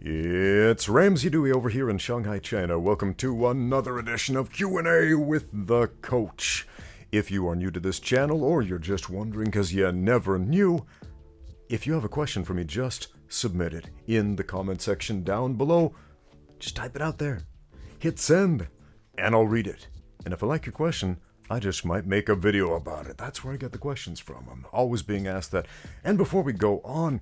It's Ramsey Dewey over here in Shanghai, China. Welcome to another edition of Q&A with the Coach. If you are new to this channel or you're just wondering because you never knew, if you have a question for me, just submit it in the comment section down below. Just type it out there. Hit send, and I'll read it. And if I like your question, I just might make a video about it. That's where I get the questions from. I'm always being asked that. And before we go on,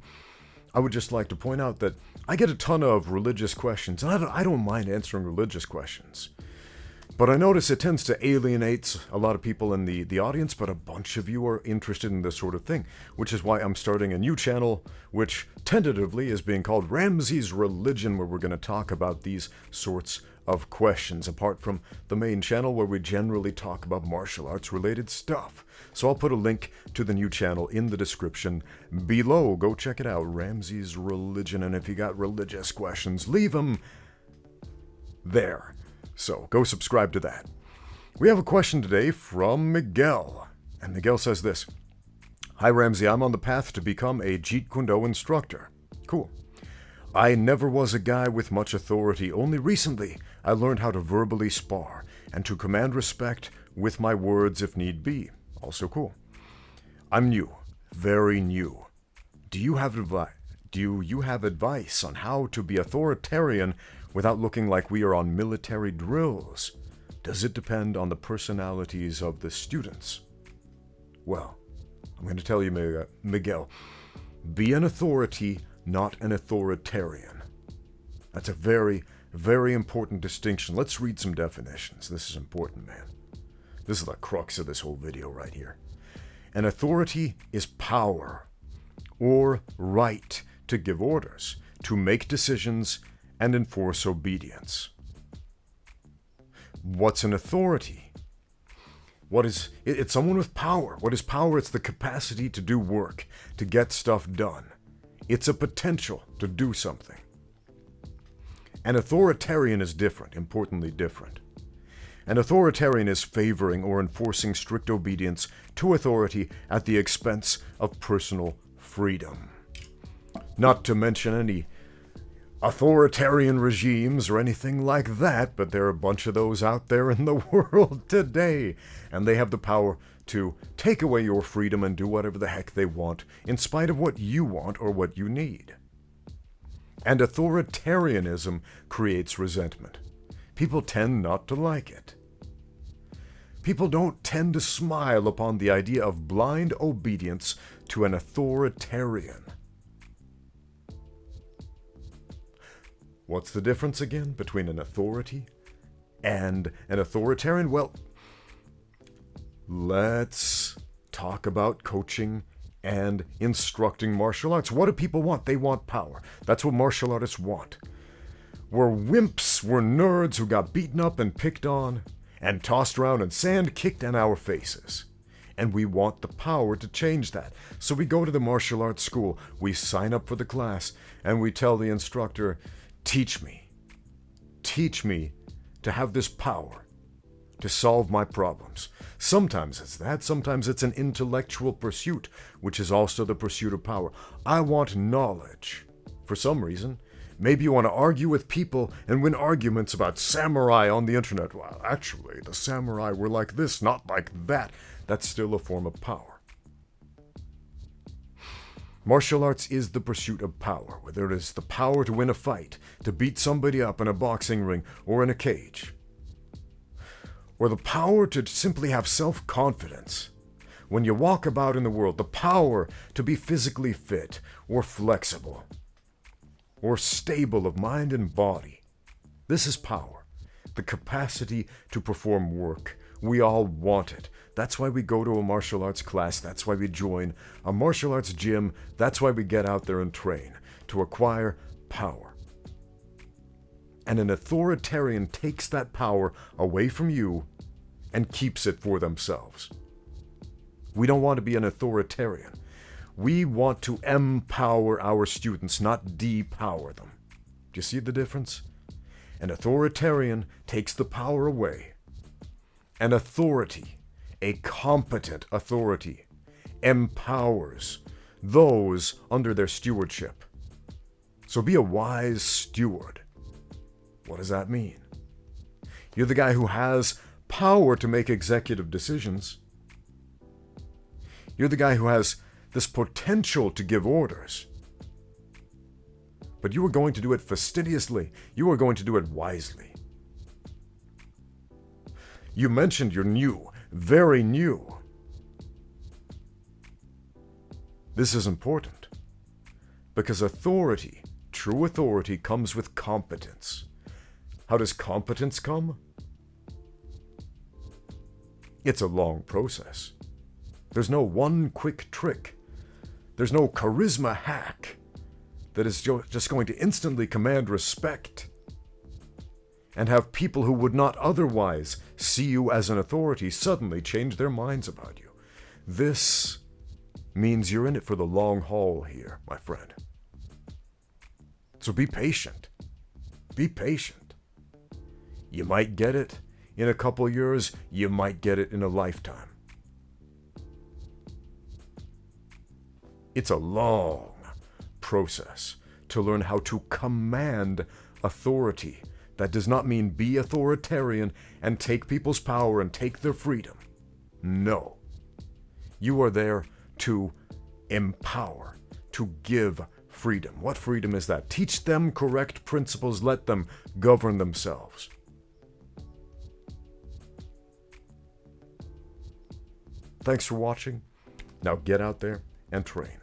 I would just like to point out that I get a ton of religious questions, and I don't mind answering religious questions. But I notice it tends to alienate a lot of people in the audience, but a bunch of you are interested in this sort of thing, which is why I'm starting a new channel, which tentatively is being called Ramsey's Religion, where we're going to talk about these sorts of questions, apart from the main channel where we generally talk about martial arts related stuff. So I'll put a link to the new channel in the description below. Go check it out, Ramsey's Religion, and if you got religious questions, leave them there. So go subscribe to that. We have a question today from Miguel, and Miguel says this: Hi Ramsey, I'm on the path to become a Jeet Kune Do instructor. Cool. I never was a guy with much authority. Only recently I learned how to verbally spar and to command respect with my words if need be. Also cool. I'm new, very new. Do you have advice on how to be authoritarian without looking like we are on military drills? Does it depend on the personalities of the students? Well, I'm going to tell you, Miguel, be an authority, not an authoritarian. That's a very, very important distinction. Let's read some definitions. This is important, man. This is the crux of this whole video right here. An authority is power or right to give orders, to make decisions, and enforce obedience. What's an authority? It's someone with power. What is power? It's the capacity to do work, to get stuff done. It's a potential to do something. An authoritarian is different, importantly different. An authoritarian is favoring or enforcing strict obedience to authority at the expense of personal freedom. Not to mention any authoritarian regimes or anything like that, but there are a bunch of those out there in the world today, and they have the power to take away your freedom and do whatever the heck they want, in spite of what you want or what you need. And authoritarianism creates resentment. People tend not to like it. People don't tend to smile upon the idea of blind obedience to an authoritarian. What's the difference again between an authority and an authoritarian? Well, let's talk about coaching and instructing martial arts. What do people want? They want power. That's what martial artists want. We're wimps, we're nerds who got beaten up and picked on and tossed around and sand kicked in our faces. And we want the power to change that. So we go to the martial arts school, we sign up for the class, and we tell the instructor, teach me to have this power to solve my problems. Sometimes it's that, sometimes it's an intellectual pursuit, which is also the pursuit of power. I want knowledge. For some reason, maybe you want to argue with people and win arguments about samurai on the internet. Well, actually, the samurai were like this, not like that. That's still a form of power. Martial arts is the pursuit of power, whether it is the power to win a fight, to beat somebody up in a boxing ring or in a cage, or the power to simply have self-confidence when you walk about in the world, the power to be physically fit or flexible or stable of mind and body. This is power, the capacity to perform work. We all want it. That's why we go to a martial arts class. That's why we join a martial arts gym. That's why we get out there and train, to acquire power. And an authoritarian takes that power away from you and keeps it for themselves. We don't want to be an authoritarian. We want to empower our students, not depower them. Do you see the difference? An authoritarian takes the power away. An authority, a competent authority, empowers those under their stewardship. So be a wise steward. What does that mean? You're the guy who has power to make executive decisions. You're the guy who has this potential to give orders. But you are going to do it fastidiously. You are going to do it wisely. You mentioned you're new, very new. This is important because authority, true authority, comes with competence. How does competence come? It's a long process. There's no one quick trick. There's no charisma hack that is just going to instantly command respect and have people who would not otherwise see you as an authority suddenly change their minds about you. This means you're in it for the long haul here, my friend. So be patient. Be patient. You might get it in a couple years, you might get it in a lifetime. It's a long process to learn how to command authority. That does not mean be authoritarian and take people's power and take their freedom. No. You are there to empower, to give freedom. What freedom is that? Teach them correct principles. Let them govern themselves. Thanks for watching. Now get out there and train.